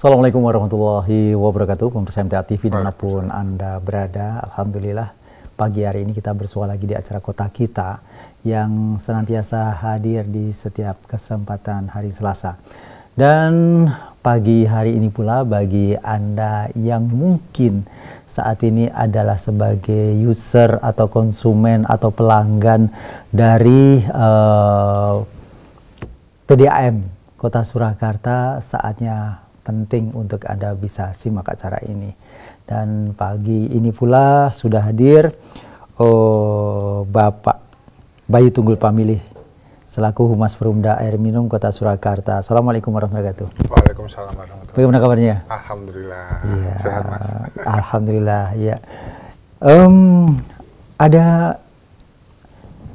Assalamualaikum warahmatullahi wabarakatuh, pemirsa MTA TV dimanapun Anda berada. Alhamdulillah pagi hari ini kita bersua lagi di acara Kota Kita yang senantiasa hadir di setiap kesempatan hari Selasa. Dan pagi hari ini pula bagi Anda yang mungkin saat ini adalah sebagai user atau konsumen atau pelanggan dari PDAM Kota Surakarta, saatnya penting untuk Anda bisa simak acara ini. Dan pagi ini pula sudah hadir Bapak Bayu Tunggul Pamilih selaku Humas Perumda Air Minum Kota Surakarta. Assalamualaikum warahmatullahi wabarakatuh. Waalaikumsalam warahmatullahi wabarakatuh. Bagaimana kabarnya? Alhamdulillah. Ya, sehat Mas. Alhamdulillah ya. Ada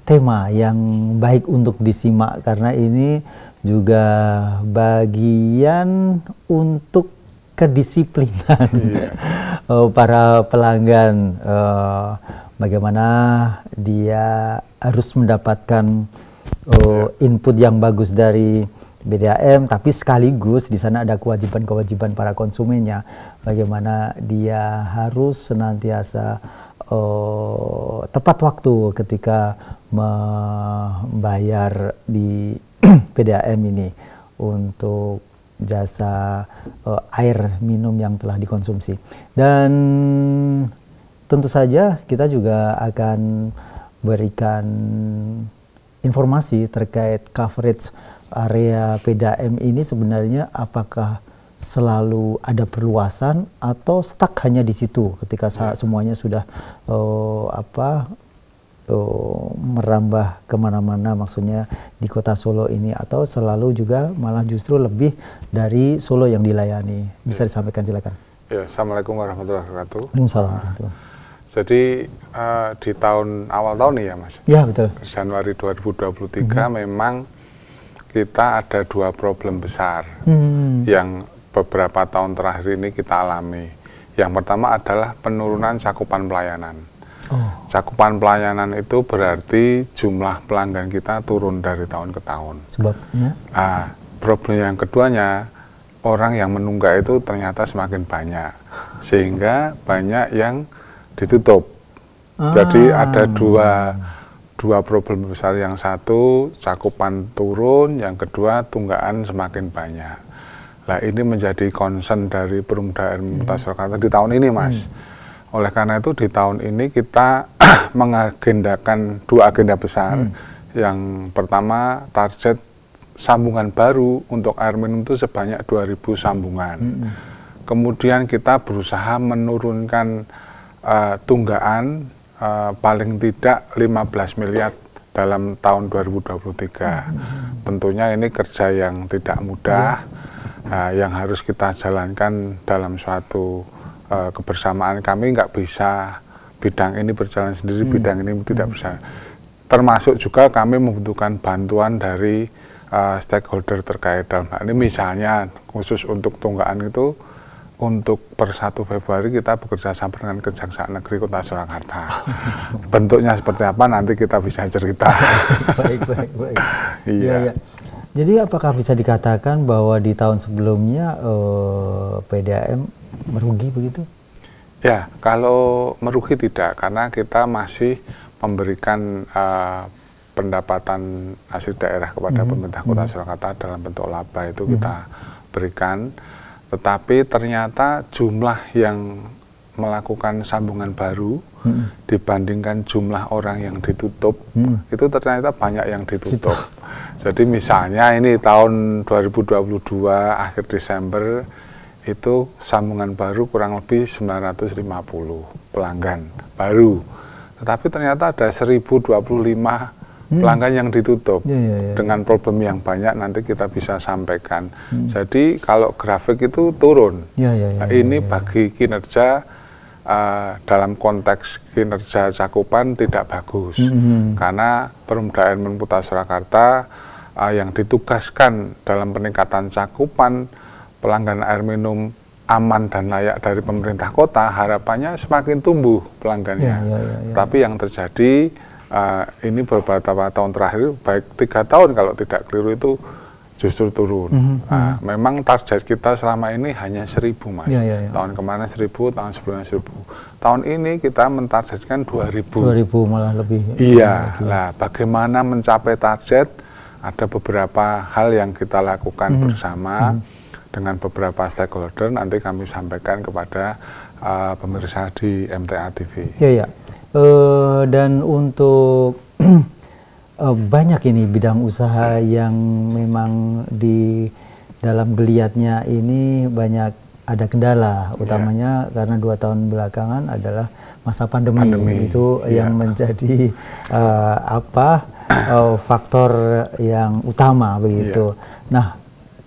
tema yang baik untuk disimak karena ini juga bagian untuk kedisiplinan para pelanggan, bagaimana dia harus mendapatkan input yang bagus dari PDAM, tapi sekaligus di sana ada kewajiban-kewajiban para konsumennya, bagaimana dia harus senantiasa tepat waktu ketika membayar di PDAM ini untuk jasa air minum yang telah dikonsumsi. Dan tentu saja kita juga akan berikan informasi terkait coverage area PDAM ini sebenarnya apakah selalu ada perluasan atau stuck hanya di situ ketika semuanya sudah merambah kemana-mana, maksudnya di kota Solo ini, atau selalu juga malah justru lebih dari Solo yang dilayani. Bisa disampaikan, silakan. Ya, Assalamualaikum warahmatullahi wabarakatuh. Waalaikumsalam. Jadi di awal tahun nih ya Mas? Ya, betul. Januari 2023 memang kita ada dua problem besar yang beberapa tahun terakhir ini kita alami. Yang pertama adalah penurunan cakupan pelayanan. Cakupan pelayanan itu berarti jumlah pelanggan kita turun dari tahun ke tahun. Sebabnya? Problem yang keduanya, orang yang menunggak itu ternyata semakin banyak, sehingga banyak yang ditutup. Jadi ada dua problem besar, yang satu cakupan turun, yang kedua tunggakan semakin banyak. Nah, ini menjadi concern dari Perumda Air Minum Kota Surakarta di tahun ini, Mas. Oleh karena itu di tahun ini kita mengagendakan dua agenda besar. Yang pertama, target sambungan baru untuk air minum itu sebanyak 2.000 sambungan. Kemudian kita berusaha menurunkan tunggakan paling tidak 15 miliar dalam tahun 2023. Tentunya ini kerja yang tidak mudah, yang harus kita jalankan dalam suatu kebersamaan. Kami nggak bisa bidang ini berjalan sendiri, bidang ini tidak bisa. Termasuk juga kami membutuhkan bantuan dari stakeholder terkait dalam hal ini. Misalnya khusus untuk tunggakan itu, untuk per 1 Februari kita bekerja sama dengan Kejaksaan Negeri Kota Surakarta. Bentuknya seperti apa nanti kita bisa cerita. Baik. Iya. Ya. Jadi apakah bisa dikatakan bahwa di tahun sebelumnya PDAM merugi begitu? Ya, kalau merugi tidak, karena kita masih memberikan pendapatan hasil daerah kepada pemerintah Kota Surakarta dalam bentuk laba, itu kita berikan. Tetapi ternyata jumlah yang melakukan sambungan baru dibandingkan jumlah orang yang ditutup, itu ternyata banyak yang ditutup. Jadi misalnya ini tahun 2022 akhir Desember itu sambungan baru kurang lebih 950 pelanggan baru. Tetapi ternyata ada 1025 pelanggan yang ditutup. Dengan problem yang banyak nanti kita bisa sampaikan. Jadi kalau grafik itu turun. Ini bagi kinerja dalam konteks kinerja cakupan tidak bagus. Karena Perumda Air Minum Kota Surakarta yang ditugaskan dalam peningkatan cakupan pelanggan air minum aman dan layak dari pemerintah kota, harapannya semakin tumbuh pelanggannya. Tapi yang terjadi ini beberapa tahun terakhir, baik 3 tahun kalau tidak keliru itu, justru turun. Nah, memang target kita selama ini hanya 1.000 Mas. Tahun kemarin 1.000, tahun sebelumnya 1.000. Tahun ini kita mentargetkan 2.000. 2.000 malah lebih. Iya, lah bagaimana mencapai target? Ada beberapa hal yang kita lakukan bersama dengan beberapa stakeholder. Nanti kami sampaikan kepada pemirsa di MTA TV. Iya. Dan untuk banyak ini bidang usaha yang memang di dalam geliatnya ini banyak ada kendala, utamanya karena 2 tahun belakangan adalah masa pandemi. Itu yang menjadi faktor yang utama begitu. Nah,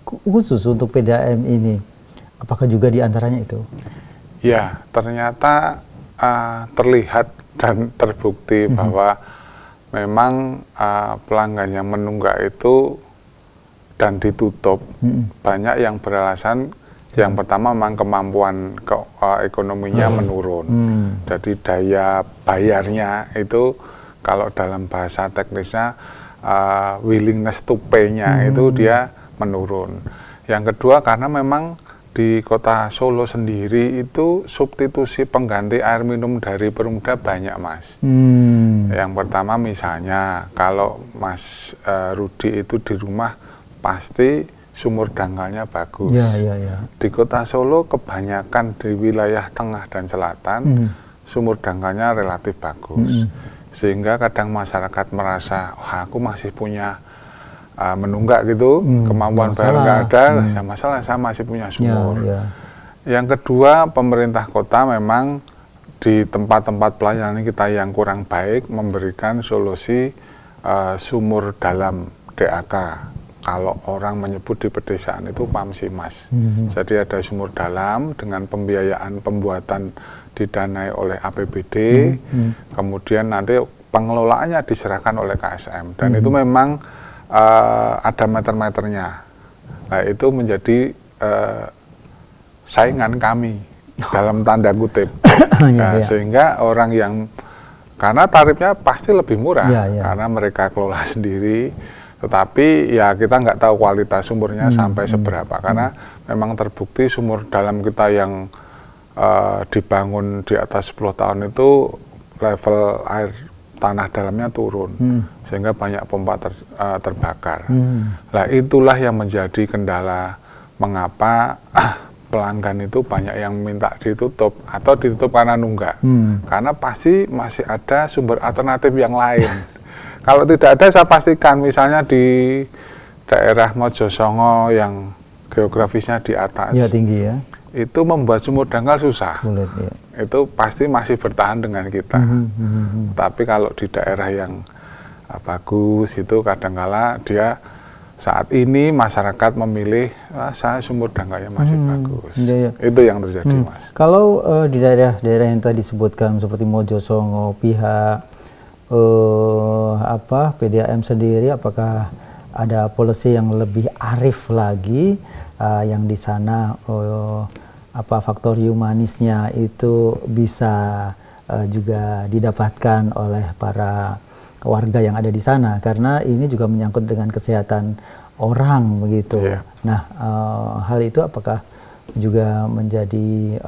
khusus untuk PDAM ini, apakah juga diantaranya itu? Ya, ternyata terlihat dan terbukti bahwa memang pelanggan yang menunggak itu dan ditutup banyak yang beralasan yang pertama memang kemampuan ekonominya menurun. Jadi daya bayarnya itu kalau dalam bahasa teknisnya willingness to pay-nya itu dia menurun. Yang kedua karena memang di kota Solo sendiri itu substitusi pengganti air minum dari Perumda banyak Mas. Yang pertama misalnya kalau Mas Rudi itu di rumah pasti sumur dangkalnya bagus. Di kota Solo kebanyakan di wilayah tengah dan selatan sumur dangkalnya relatif bagus. Sehingga kadang masyarakat merasa, wah aku masih punya menunggak gitu, kemampuan bayar nggak ada, ya masalah saya masih punya sumur. Yang kedua, pemerintah kota memang di tempat-tempat pelayanan kita yang kurang baik memberikan solusi sumur dalam DAK. Kalau orang menyebut di pedesaan itu PAMSIMAS. Jadi ada sumur dalam dengan pembiayaan pembuatan didanai oleh APBD, kemudian nanti pengelolaannya diserahkan oleh KSM. Dan itu memang ada meter-meternya. Nah, itu menjadi saingan kami dalam tanda kutip. Sehingga orang yang karena tarifnya pasti lebih murah karena mereka kelola sendiri, tetapi ya kita nggak tahu kualitas sumurnya sampai seberapa karena memang terbukti sumur dalam kita yang dibangun di atas 10 tahun itu level air tanah dalamnya turun, sehingga banyak pompa terbakar. Nah, itulah yang menjadi kendala mengapa pelanggan itu banyak yang minta ditutup atau ditutup karena nunggak. Karena pasti masih ada sumber alternatif yang lain. Kalau tidak ada, saya pastikan misalnya di daerah Mojosongo yang geografisnya di atas, tinggi itu membuat sumur dangkal susah. Sulit, itu pasti masih bertahan dengan kita. Tapi kalau di daerah yang bagus itu kadangkala dia saat ini masyarakat memilih saya sumur dangkalnya masih bagus. Itu yang terjadi Mas. Kalau di daerah-daerah yang tadi disebutkan seperti Mojosongo, pihak PDAM sendiri apakah ada policy yang lebih arif lagi yang di sana faktor humanisnya itu bisa juga didapatkan oleh para warga yang ada di sana karena ini juga menyangkut dengan kesehatan orang begitu. Nah, hal itu apakah juga menjadi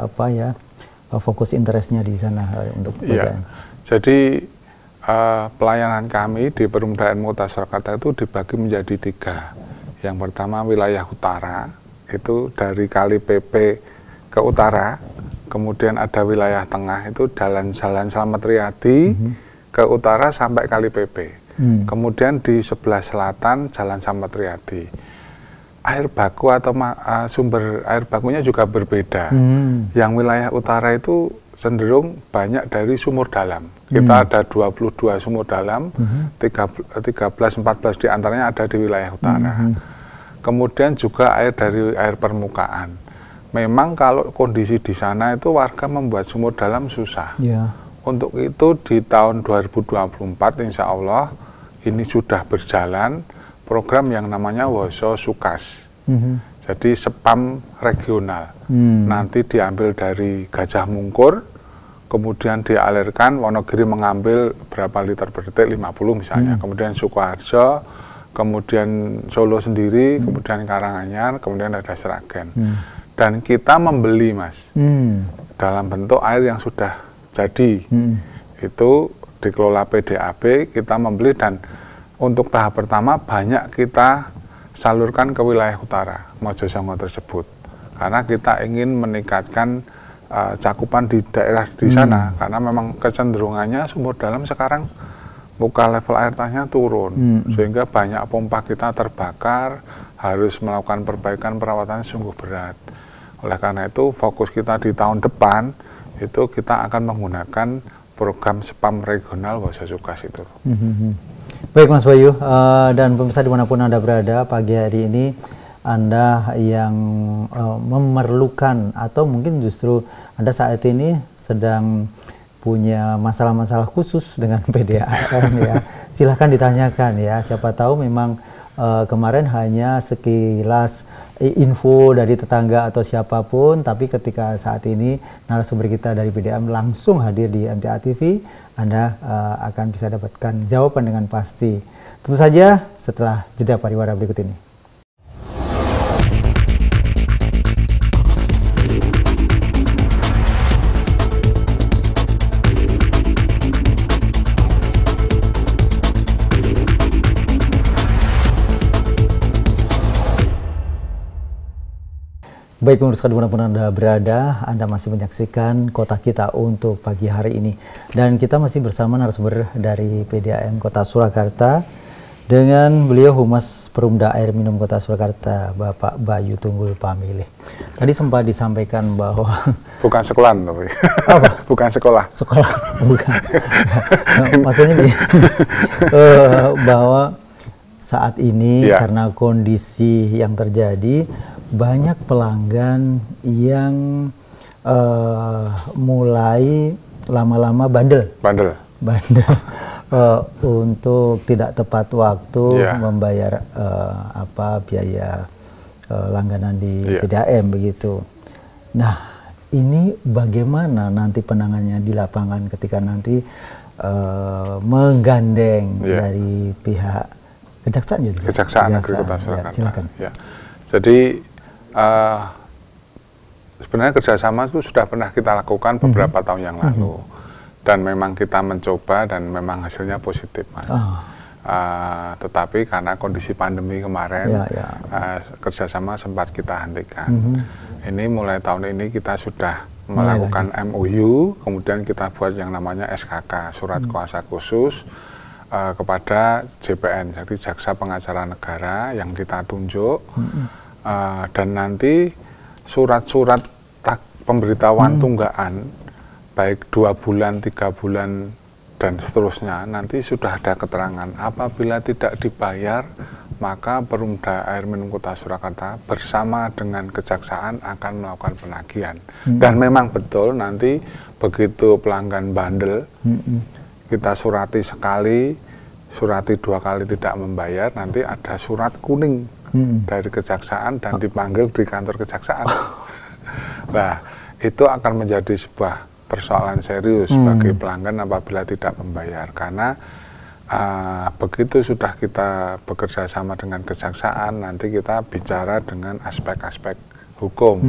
fokus interestnya di sana untuk PDAM? Jadi pelayanan kami di Perumda MU Surakarta itu dibagi menjadi 3. Yang pertama wilayah utara, itu dari Kali PP ke utara, kemudian ada wilayah tengah, itu Jalan Slamet Riyadi ke utara sampai Kali PP. Kemudian di sebelah selatan Jalan Slamet Riyadi. Air baku atau sumber air bakunya juga berbeda. Yang wilayah utara itu cenderung banyak dari sumur dalam. Kita ada 22 sumur dalam, 13-14 diantaranya ada di wilayah utara. Kemudian juga air dari air permukaan. Memang kalau kondisi di sana itu warga membuat sumur dalam susah. Untuk itu di tahun 2024 insya Allah ini sudah berjalan program yang namanya Woso Sukas. Jadi SEPAM regional. Nanti diambil dari Gajah Mungkur, kemudian dialirkan, Wonogiri mengambil berapa liter per detik, 50 misalnya. Kemudian Sukoharjo, kemudian Solo sendiri, kemudian Karanganyar, kemudian ada Sragen. Dan kita membeli, Mas, dalam bentuk air yang sudah jadi. Itu dikelola PDAB, kita membeli, dan untuk tahap pertama banyak kita salurkan ke wilayah utara Mojosongo tersebut. Karena kita ingin meningkatkan cakupan di daerah di sana, karena memang kecenderungannya sumur dalam sekarang muka level air tanahnya turun, sehingga banyak pompa kita terbakar, harus melakukan perbaikan perawatan sungguh berat. Oleh karena itu fokus kita di tahun depan itu kita akan menggunakan program spam regional Wososukas itu. Baik Mas Bayu, dan pemirsa dimanapun Anda berada, pagi hari ini Anda yang memerlukan atau mungkin justru Anda saat ini sedang punya masalah-masalah khusus dengan PDAM ya, silahkan ditanyakan ya. Siapa tahu memang kemarin hanya sekilas info dari tetangga atau siapapun, tapi ketika saat ini narasumber kita dari PDAM langsung hadir di MTA TV, Anda akan bisa dapatkan jawaban dengan pasti. Tentu saja setelah jeda pariwara berikut ini. Baik pemirsa dimanapun Anda berada, Anda masih menyaksikan Kota Kita untuk pagi hari ini. Dan kita masih bersama narasumber dari PDAM Kota Surakarta dengan beliau Humas Perumda Air Minum Kota Surakarta, Bapak Bayu Tunggul Pamilih. Tadi sempat disampaikan bahwa... Bukan sekolah, tapi. Apa? Bukan sekolah. Sekolah, bukan. Maksudnya begini, bahwa saat ini karena kondisi yang terjadi, banyak pelanggan yang mulai lama-lama bandel untuk tidak tepat waktu membayar biaya langganan di PDAM begitu. Nah, ini bagaimana nanti penanganannya di lapangan ketika nanti menggandeng dari pihak Kejaksaan ya? Kejaksaan Negeri Kota Surakarta. Silakan. Ya. Jadi sebenarnya kerjasama itu sudah pernah kita lakukan beberapa tahun yang lalu, dan memang kita mencoba dan memang hasilnya positif, Mas. Tetapi karena kondisi pandemi kemarin, kerjasama sempat kita hentikan. Ini mulai tahun ini kita sudah melakukan MOU, kemudian kita buat yang namanya SKK, Surat Kuasa Khusus, kepada JPN, jadi Jaksa Pengacara Negara yang kita tunjuk. Dan nanti surat-surat pemberitahuan tunggakan baik 2 bulan, 3 bulan dan seterusnya nanti sudah ada keterangan apabila tidak dibayar, maka Perumda Air Minum Kota Surakarta bersama dengan Kejaksaan akan melakukan penagihan. Dan memang betul nanti begitu pelanggan bandel, kita surati sekali, surati 2 kali tidak membayar, nanti ada surat kuning dari Kejaksaan dan dipanggil di kantor Kejaksaan. Nah, itu akan menjadi sebuah persoalan serius bagi pelanggan apabila tidak membayar, karena begitu sudah kita bekerja sama dengan Kejaksaan, nanti kita bicara dengan aspek-aspek hukum.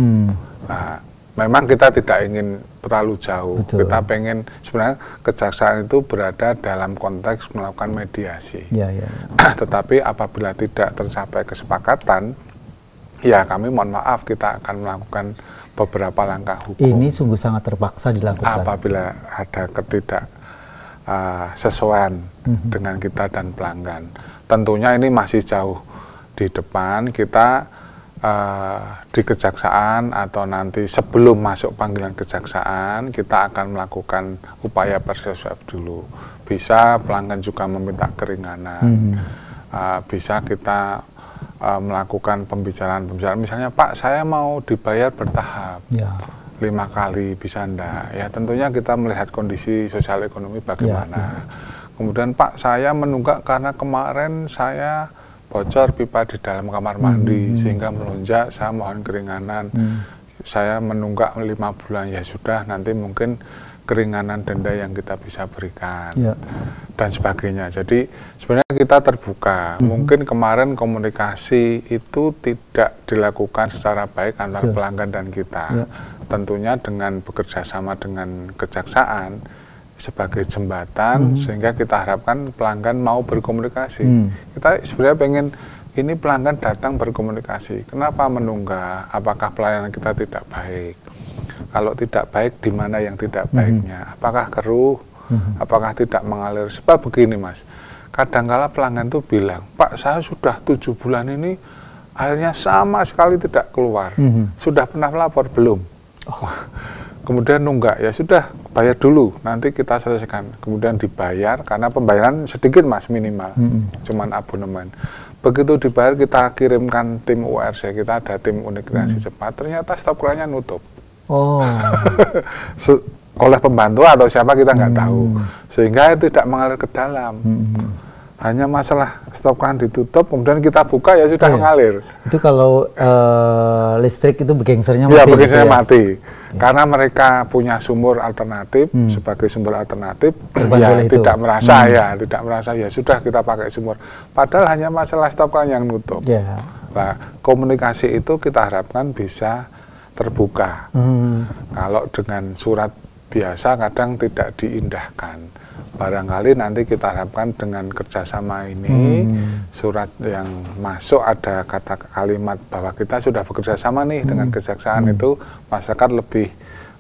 Nah, memang kita tidak ingin terlalu jauh. Betul. Kita pengen sebenarnya Kejaksaan itu berada dalam konteks melakukan mediasi. Tetapi apabila tidak tercapai kesepakatan, ya kami mohon maaf, kita akan melakukan beberapa langkah hukum. Ini sungguh sangat terpaksa dilakukan. Apabila ada ketidaksesuaian dengan kita dan pelanggan. Tentunya ini masih jauh di depan. Kita di Kejaksaan atau nanti sebelum masuk panggilan Kejaksaan, kita akan melakukan upaya persuasif dulu. Bisa pelanggan juga meminta keringanan, bisa kita melakukan pembicaraan, misalnya Pak saya mau dibayar bertahap 5 kali, bisa enggak? Ya tentunya kita melihat kondisi sosial ekonomi bagaimana. Kemudian Pak saya menunggak karena kemarin saya bocor pipa di dalam kamar mandi sehingga melonjak, saya mohon keringanan. Saya menunggak 5 bulan, ya sudah, nanti mungkin keringanan denda yang kita bisa berikan dan sebagainya. Jadi sebenarnya kita terbuka. Mungkin kemarin komunikasi itu tidak dilakukan secara baik antara pelanggan dan kita. Tentunya dengan bekerja sama dengan kejaksaan sebagai jembatan, sehingga kita harapkan pelanggan mau berkomunikasi. Kita sebenarnya pengen ini pelanggan datang berkomunikasi. Kenapa menunggak? Apakah pelayanan kita tidak baik? Kalau tidak baik, di mana yang tidak baiknya? Apakah keruh? Apakah tidak mengalir? Sebab begini Mas, kadangkala pelanggan itu bilang, Pak, saya sudah 7 bulan ini airnya sama sekali tidak keluar. Sudah pernah melapor? Belum. Kemudian nunggak, ya sudah, bayar dulu, nanti kita selesaikan. Kemudian dibayar, karena pembayaran sedikit Mas, minimal, cuman abonemen. Begitu dibayar, kita kirimkan tim URC, kita ada tim unit kreasi cepat, ternyata stop kerannya nutup. Oleh pembantu atau siapa kita nggak tahu, sehingga tidak mengalir ke dalam. Hanya masalah stop keran ditutup, kemudian kita buka ya sudah mengalir. Itu kalau listrik itu begengsernya mati. Ya, begengsernya mati. Karena mereka punya sumur alternatif, sebagai sumber alternatif, ya tidak merasa tidak merasa ya sudah kita pakai sumur. Padahal hanya masalah stop keran yang nutup. Nah, komunikasi itu kita harapkan bisa terbuka. Kalau dengan surat biasa kadang tidak diindahkan. Barangkali nanti kita harapkan dengan kerjasama ini, surat yang masuk ada kata kalimat bahwa kita sudah bekerja sama nih dengan kejaksaan, itu masyarakat lebih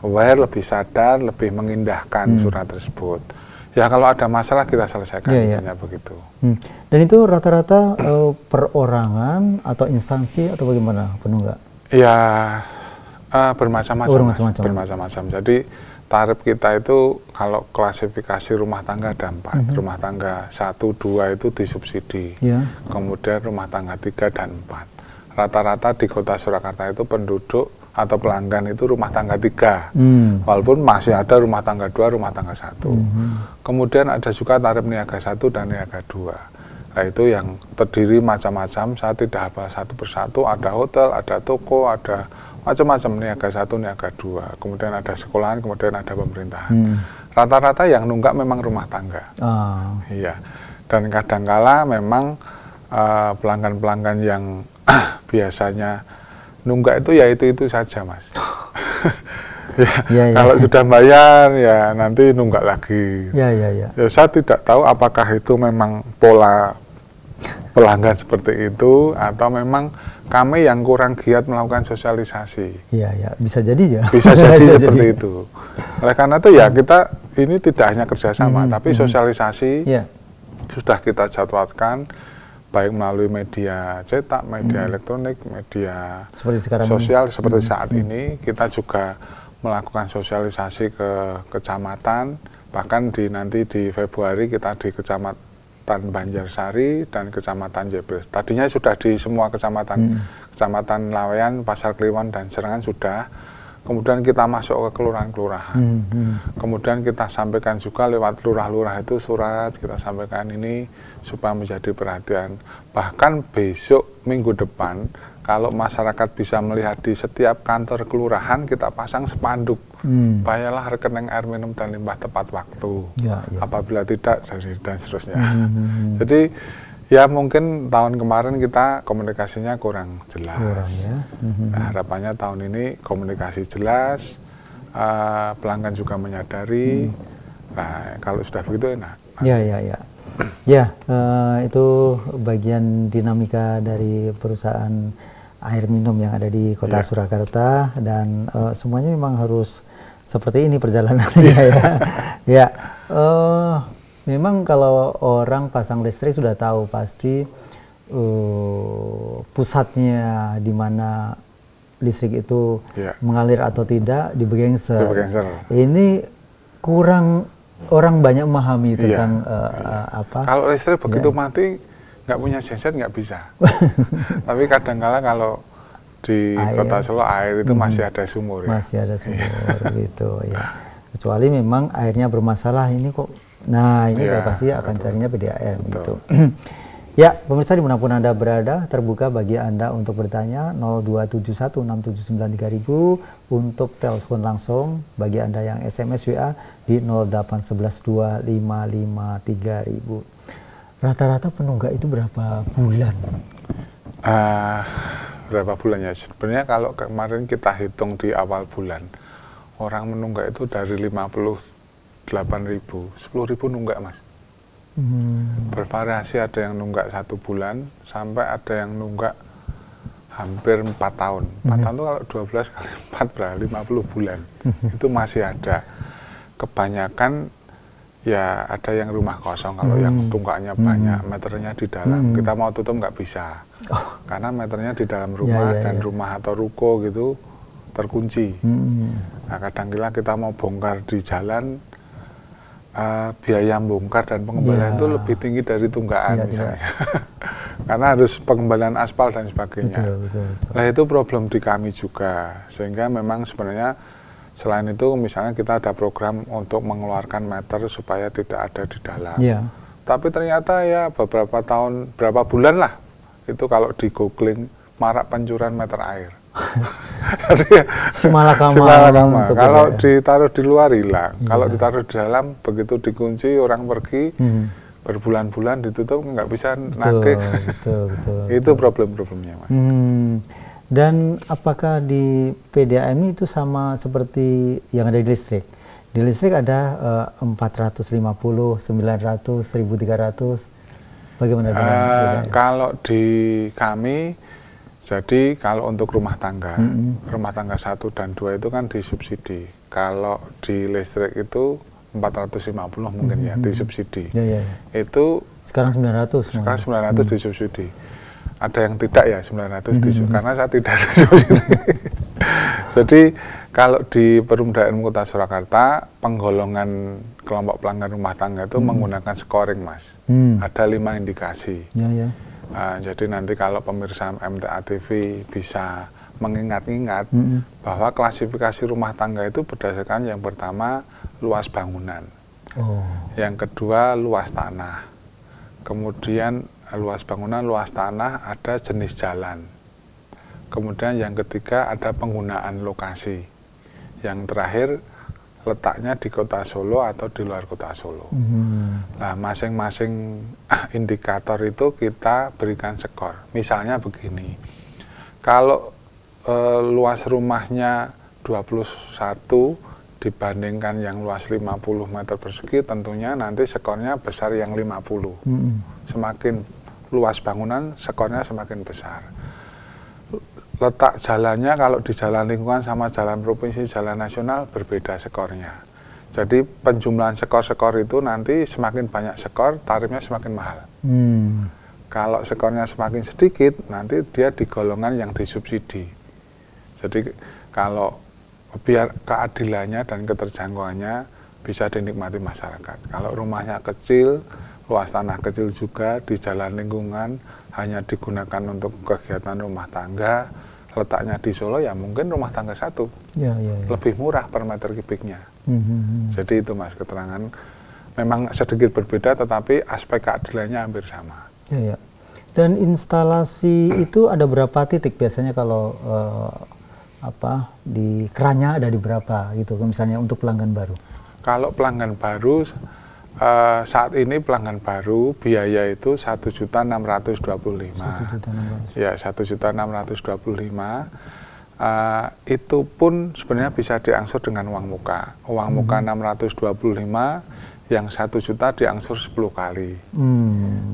aware, lebih sadar, lebih mengindahkan surat tersebut. Ya kalau ada masalah kita selesaikan, hanya begitu. Dan itu rata-rata perorangan atau instansi atau bagaimana penunggak? Ya bermacam-macam. Jadi tarif kita itu kalau klasifikasi rumah tangga ada 4. Rumah tangga 1, 2 itu disubsidi. Kemudian rumah tangga 3 dan 4. Rata-rata di Kota Surakarta itu penduduk atau pelanggan itu rumah tangga 3. Walaupun masih ada rumah tangga 2, rumah tangga 1. Kemudian ada juga tarif niaga 1 dan niaga 2. Nah itu yang terdiri macam-macam, saya tidak hafal satu persatu, ada hotel, ada toko, ada macam-macam, niaga 1, niaga 2, kemudian ada sekolahan, kemudian ada pemerintahan. Rata-rata yang nunggak memang rumah tangga. Iya. Dan kadangkala memang pelanggan-pelanggan yang biasanya nunggak itu ya itu saja Mas. Kalau sudah bayar ya nanti nunggak lagi. Ya, saya tidak tahu apakah itu memang pola pelanggan seperti itu atau memang kami yang kurang giat melakukan sosialisasi. Bisa jadi ya. Bisa jadi seperti itu. Oleh karena itu ya kita ini tidak hanya kerjasama, tapi sosialisasi sudah kita jadwalkan, baik melalui media cetak, media elektronik, media sosial seperti saat ini. Kita juga melakukan sosialisasi ke kecamatan, bahkan nanti di Februari kita di Kecamatan Banjarsari dan Kecamatan Jebres. Tadinya sudah di semua kecamatan, Kecamatan Laweyan, Pasar Kliwon dan Serangan sudah. Kemudian kita masuk ke kelurahan-kelurahan. Kemudian kita sampaikan juga lewat lurah-lurah itu surat, kita sampaikan ini supaya menjadi perhatian. Bahkan besok minggu depan, kalau masyarakat bisa melihat di setiap kantor kelurahan, kita pasang spanduk. Bayarlah rekening air minum dan limbah tepat waktu. Apabila tidak, dan seterusnya. Jadi ya mungkin tahun kemarin kita komunikasinya kurang jelas. Nah, harapannya tahun ini komunikasi jelas, pelanggan juga menyadari. Nah, kalau sudah begitu enak. Itu bagian dinamika dari perusahaan air minum yang ada di Kota Surakarta, dan semuanya memang harus seperti ini perjalanannya memang kalau orang pasang listrik sudah tahu pasti pusatnya di mana listrik itu mengalir atau tidak di Begengser. Ini kurang orang banyak memahami tentang apa. Kalau listrik begitu mati nggak punya genset nggak bisa. Tapi kadang-kala kalau di Kota Solo air itu masih ada sumur. Masih ada sumur gitu ya. Kecuali memang airnya bermasalah ini kok. Nah ini pasti akan carinya PDAM gitu. Ya, pemirsa dimanapun Anda berada, terbuka bagi Anda untuk bertanya 02716793000 untuk telepon langsung, bagi Anda yang SMS WA di 08112553000. Rata-rata penunggak itu berapa bulan? Berapa bulannya? Sebenarnya kalau kemarin kita hitung di awal bulan, orang menunggak itu dari 58.000, 10.000 nunggak, Mas. Bervariasi, ada yang nunggak 1 bulan sampai ada yang nunggak hampir 4 tahun. 4 tahun itu kalau 12 kali 4 berarti 50 bulan. Itu masih ada. Kebanyakan ya ada yang rumah kosong, kalau yang tunggaknya banyak, meternya di dalam. Kita mau tutup nggak bisa. Karena meternya di dalam rumah dan rumah atau ruko gitu terkunci. Nah, kadang-kala kita mau bongkar di jalan, biaya bongkar dan pengembalian itu lebih tinggi dari tunggakan misalnya. Karena harus pengembalian aspal dan sebagainya. Betul. Nah, itu problem di kami juga. Sehingga memang sebenarnya selain itu misalnya kita ada program untuk mengeluarkan meter supaya tidak ada di dalam. Tapi ternyata ya berapa bulan lah, itu kalau di googling marak pencurian meter air. Simalakama. Kalau ditaruh di luar hilang, kalau ditaruh di dalam begitu dikunci orang pergi, berbulan-bulan ditutup nggak bisa nagih. Itu problem-problemnya, Mas. Dan apakah di PDAM itu sama seperti yang ada di listrik? Di listrik ada 450, 900, 1300. Bagaimana dengan PDAM? Kalau di kami, jadi kalau untuk rumah tangga 1 dan 2 itu kan disubsidi. Kalau di listrik itu 450 mungkin ya disubsidi. Itu sekarang 900. Sekarang 900 disubsidi. Ada yang tidak ya 900 disubsidi, karena saya tidak disubsidi. Jadi kalau di Perumda Ilmu Kota Surakarta, penggolongan kelompok pelanggan rumah tangga itu menggunakan scoring, Mas. Ada 5 indikasi. Jadi nanti kalau pemirsa MTA TV bisa mengingat-ingat bahwa klasifikasi rumah tangga itu berdasarkan yang pertama luas bangunan, yang kedua luas tanah, kemudian luas bangunan, luas tanah, ada jenis jalan, kemudian yang ketiga ada penggunaan lokasi, yang terakhir letaknya di kota Solo atau di luar kota Solo. Nah, masing-masing indikator itu kita berikan skor. Misalnya begini, kalau luas rumahnya 21 dibandingkan yang luas 50 meter persegi, tentunya nanti skornya besar yang 50. Semakin luas bangunan, skornya semakin besar. Letak jalannya kalau di jalan lingkungan sama jalan provinsi, jalan nasional berbeda skornya. Jadi penjumlahan skor-skor itu nanti semakin banyak skor, tarifnya semakin mahal. Kalau skornya semakin sedikit, nanti dia di golongan yang disubsidi. Jadi kalau biar keadilannya dan keterjangkauannya bisa dinikmati masyarakat. Kalau rumahnya kecil, luas tanah kecil juga, di jalan lingkungan, hanya digunakan untuk kegiatan rumah tangga, letaknya di Solo, ya mungkin rumah tangga 1 lebih murah per meter kubiknya. Jadi itu, Mas, keterangan memang sedikit berbeda, tetapi aspek keadilannya hampir sama. Dan instalasi itu ada berapa titik biasanya kalau di kerannya ada di berapa gitu, misalnya untuk pelanggan baru? Kalau pelanggan baru saat ini pelanggan baru biaya itu 1.625.000. Ya, 1.625.000. Itu pun sebenarnya bisa diangsur dengan uang muka. Uang muka 625, yang 1 juta diangsur 10 kali.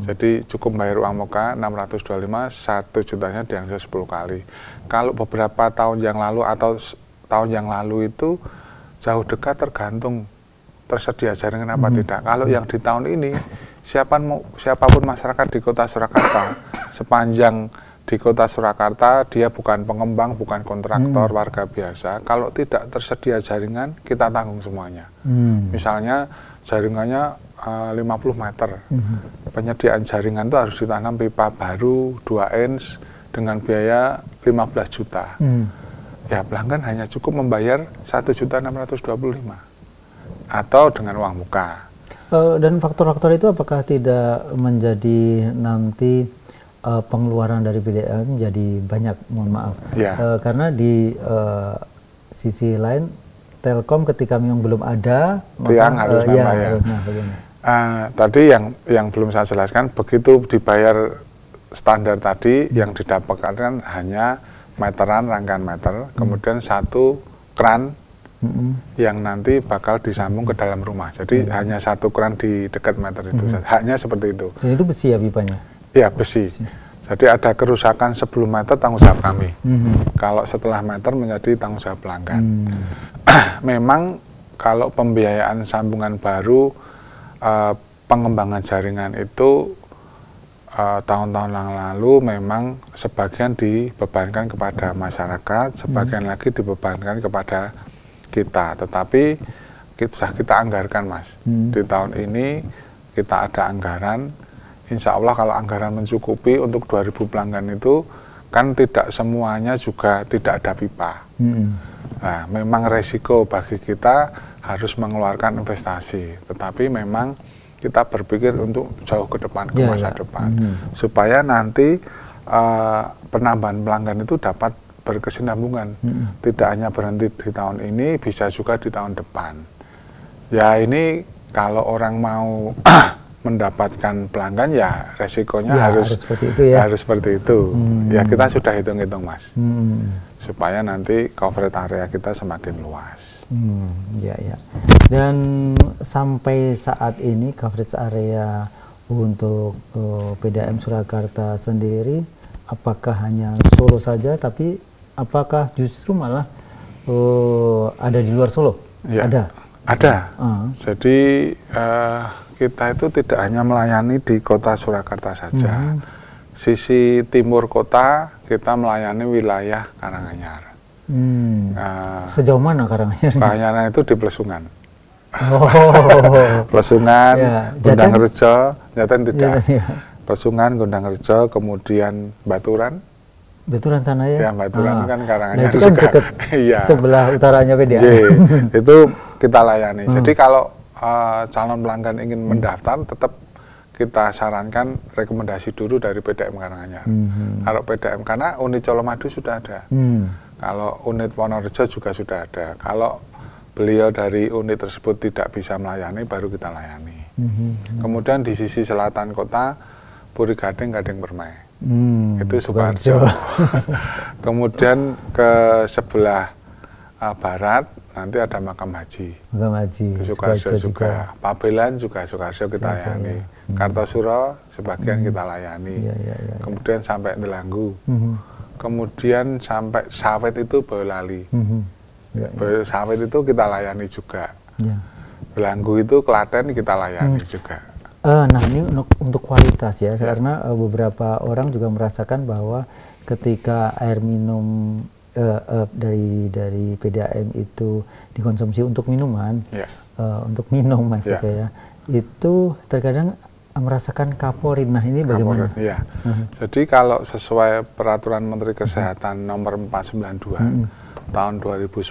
Jadi cukup bayar uang muka 625, 1 jutanya diangsur 10 kali. Kalau beberapa tahun yang lalu atau tahun yang lalu itu jauh dekat tergantung tersedia jaringan apa tidak. Kalau yang di tahun ini, siapapun masyarakat di Kota Surakarta, sepanjang di Kota Surakarta dia bukan pengembang, bukan kontraktor, warga biasa, kalau tidak tersedia jaringan, kita tanggung semuanya. Misalnya jaringannya 50 meter, penyediaan jaringan itu harus ditanam pipa baru 2 inch dengan biaya 15 juta. Ya, pelanggan hanya cukup membayar 1.625.000 atau dengan uang muka. Dan faktor-faktor itu apakah tidak menjadi nanti pengeluaran dari PDAM jadi banyak, mohon maaf. Ya. Karena di sisi lain Telkom ketika memang belum ada, tiang harus membayar. Tadi yang belum saya jelaskan, begitu dibayar standar tadi, yang didapatkan kan hanya meteran, rangkaian meter, kemudian satu kran yang nanti bakal disambung ke dalam rumah. Jadi hanya satu kran di dekat meter itu, hanya seperti itu. Dan itu besi ya pipanya? Iya, besi. Jadi ada kerusakan sebelum meter, tanggung jawab kami. Kalau setelah meter menjadi tanggung jawab pelanggan. Memang kalau pembiayaan sambungan baru, pengembangan jaringan itu tahun-tahun yang lalu memang sebagian dibebankan kepada masyarakat, sebagian lagi dibebankan kepada kita. Tetapi kita anggarkan, Mas. Di tahun ini kita ada anggaran. Insya Allah kalau anggaran mencukupi untuk 2000 pelanggan itu, kan tidak semuanya juga tidak ada pipa. Nah, memang resiko bagi kita harus mengeluarkan investasi, tetapi memang kita berpikir untuk jauh ke depan, ke masa depan, supaya nanti penambahan pelanggan itu dapat berkesinambungan, tidak hanya berhenti di tahun ini, bisa juga di tahun depan. Ya ini kalau orang mau mendapatkan pelanggan, ya resikonya harus seperti itu ya. Harus seperti itu. Ya kita sudah hitung-hitung, Mas, supaya nanti coverage area kita semakin luas. Ya. Dan sampai saat ini coverage area untuk PDAM Surakarta sendiri, apakah hanya Solo saja, tapi apakah justru malah ada di luar Solo? Ya, ada. Jadi kita itu tidak hanya melayani di kota Surakarta saja. Sisi timur kota kita melayani wilayah Karanganyar. Sejauh mana Karanganyar? Karanganyar itu di Plesungan. Plesungan, Gondangrejo, Jaten tidak. Plesungan, Gondangrejo, kemudian Baturan. Baturan sana ya? Ya, Baturan kan Karanganyar. Nah, itu kan dekat sebelah utaranya PDAM. Itu kita layani. Jadi kalau calon pelanggan ingin mendaftar, tetap kita sarankan rekomendasi dulu dari PDAM Karanganyar. Kalau PDAM, karena unit Colomadu sudah ada. Kalau unit Wonorejo juga sudah ada. Kalau beliau dari unit tersebut tidak bisa melayani, baru kita layani. Kemudian di sisi selatan kota, Puri Gading, Gading Permai. Itu Sukoharjo. Kemudian ke sebelah barat, nanti ada Makam Haji. Makam Haji. Sukoharjo juga. Pabelan juga Sukoharjo kita layani. Kartosuro sebagian kita layani. Kemudian sampai Delanggu. Kemudian sampai Sawit itu Boyolali. Sawit itu kita layani juga. Delanggu itu Klaten kita layani juga. Nah ini untuk kualitas ya, karena beberapa orang juga merasakan bahwa ketika air minum dari PDAM itu dikonsumsi untuk minuman, untuk minum maksudnya ya, itu terkadang merasakan kaporit. Nah ini bagaimana? Jadi kalau sesuai peraturan Menteri Kesehatan nomor 492 tahun 2010,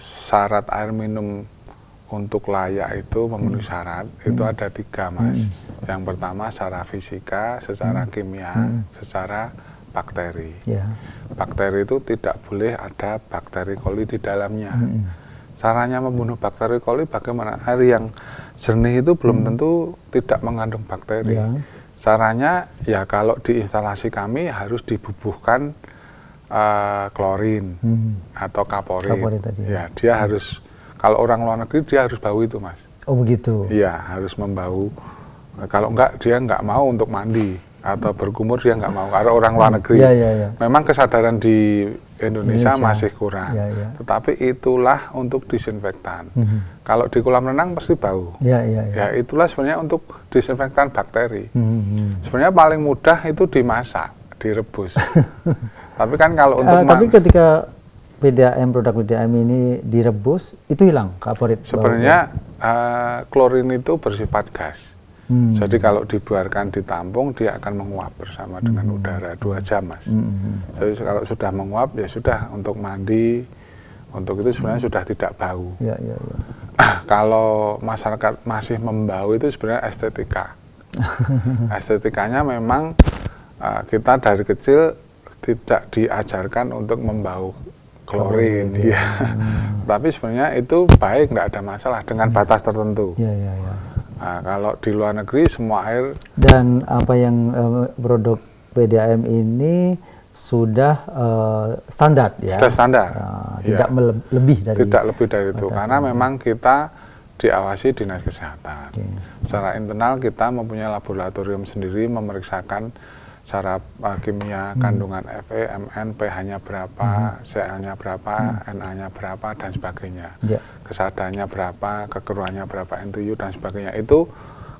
syarat air minum untuk layak itu memenuhi syarat, itu ada 3, Mas. Yang pertama secara fisika, secara kimia, secara bakteri. Bakteri itu tidak boleh ada bakteri coli di dalamnya. Caranya membunuh bakteri coli bagaimana? Air yang jernih itu belum tentu tidak mengandung bakteri. Caranya ya kalau di instalasi kami harus dibubuhkan klorin atau kaporit. Ya, dia harus, kalau orang luar negeri dia harus bau itu, Mas. Oh begitu? Iya, harus membau. Kalau enggak, dia enggak mau untuk mandi atau berkumur, dia enggak mau. Karena orang luar negeri. Memang kesadaran di Indonesia masih kurang. Tetapi itulah untuk disinfektan. Kalau di kolam renang pasti bau. Ya itulah sebenarnya untuk disinfektan bakteri. Sebenarnya paling mudah itu dimasak, direbus. Tapi kan kalau untuk tapi ketika PDAM, produk PDAM ini direbus, itu hilang kaporit? Sebenarnya klorin itu bersifat gas. Jadi kalau dibiarkan ditampung, dia akan menguap bersama dengan udara 2 jam, Mas. Jadi kalau sudah menguap, ya sudah untuk mandi, untuk itu sebenarnya sudah tidak bau. kalau masyarakat masih membau itu sebenarnya estetika. Estetikanya memang kita dari kecil tidak diajarkan untuk membau klorin, ya. Tapi sebenarnya itu baik, nggak ada masalah dengan batas tertentu. Nah, kalau di luar negeri semua air. Dan apa yang produk PDAM ini sudah standar, ya. Sudah standar. Tidak lebih dari. Tidak lebih dari itu, karena memang kita diawasi Dinas Kesehatan. Secara internal kita mempunyai laboratorium sendiri memeriksakan secara kimia, kandungan Fe, Mn, pH-nya berapa, Cl-nya berapa, Na-nya berapa, dan sebagainya. Kesadannya berapa, kekeruhannya berapa, NTU, dan sebagainya. Itu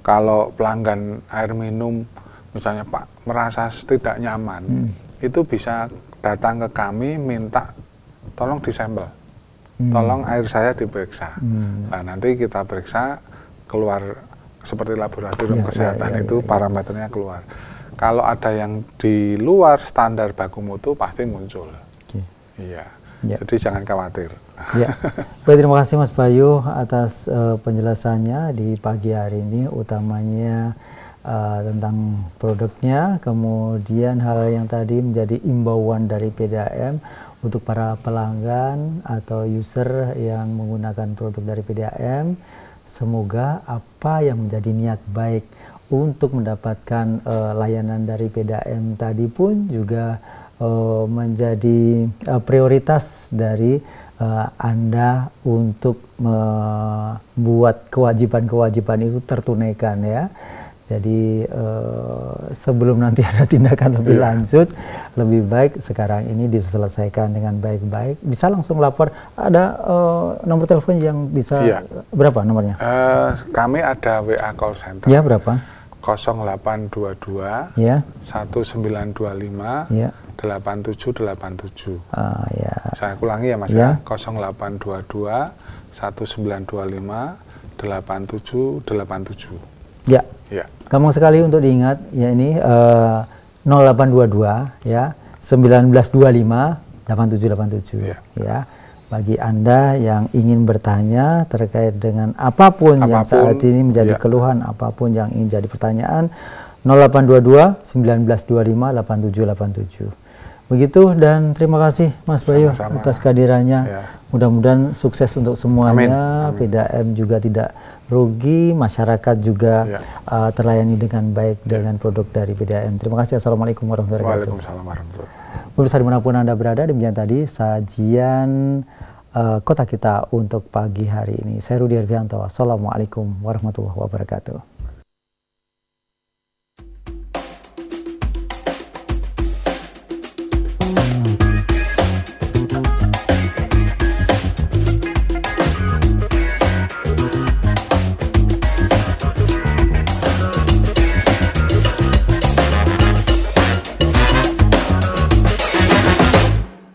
kalau pelanggan air minum, misalnya Pak merasa tidak nyaman, itu bisa datang ke kami minta tolong disampel, tolong air saya diperiksa. Nah, nanti kita periksa, keluar seperti laboratorium kesehatan itu parameternya keluar. Kalau ada yang di luar standar baku mutu pasti muncul. Jadi jangan khawatir. Baik, terima kasih Mas Bayu atas penjelasannya di pagi hari ini, utamanya tentang produknya, kemudian hal yang tadi menjadi imbauan dari PDAM untuk para pelanggan atau user yang menggunakan produk dari PDAM. Semoga apa yang menjadi niat baik untuk mendapatkan layanan dari PDAM tadi pun juga menjadi prioritas dari Anda untuk membuat kewajiban-kewajiban itu tertunaikan, ya. Jadi sebelum nanti ada tindakan lebih lanjut, lebih baik sekarang ini diselesaikan dengan baik-baik. Bisa langsung lapor. Ada nomor telepon yang bisa, berapa nomornya? Kami ada WA call center. Ya, berapa? 0822 1925 8787. Saya ulangi ya Mas, ya. 0822 1925 8787. Ya. Gampang sekali untuk diingat, ya, ini 0822 ya 1925 8787. Ya. Bagi Anda yang ingin bertanya terkait dengan apapun yang saat ini menjadi keluhan, apapun yang ingin jadi pertanyaan, 0822 1925 8787. Begitu, dan terima kasih Mas Bayu atas kehadirannya. Mudah-mudahan sukses untuk semuanya. PDAM juga tidak rugi, masyarakat juga terlayani dengan baik dengan produk dari PDAM. Terima kasih. Assalamualaikum warahmatullahi wabarakatuh. Waalaikumsalam warahmatullahi wabarakatuh. Pemirsa dimanapun Anda berada, demikian tadi sajian Kota Kita untuk pagi hari ini. Saya Rudi Hervianto. Assalamualaikum warahmatullahi wabarakatuh.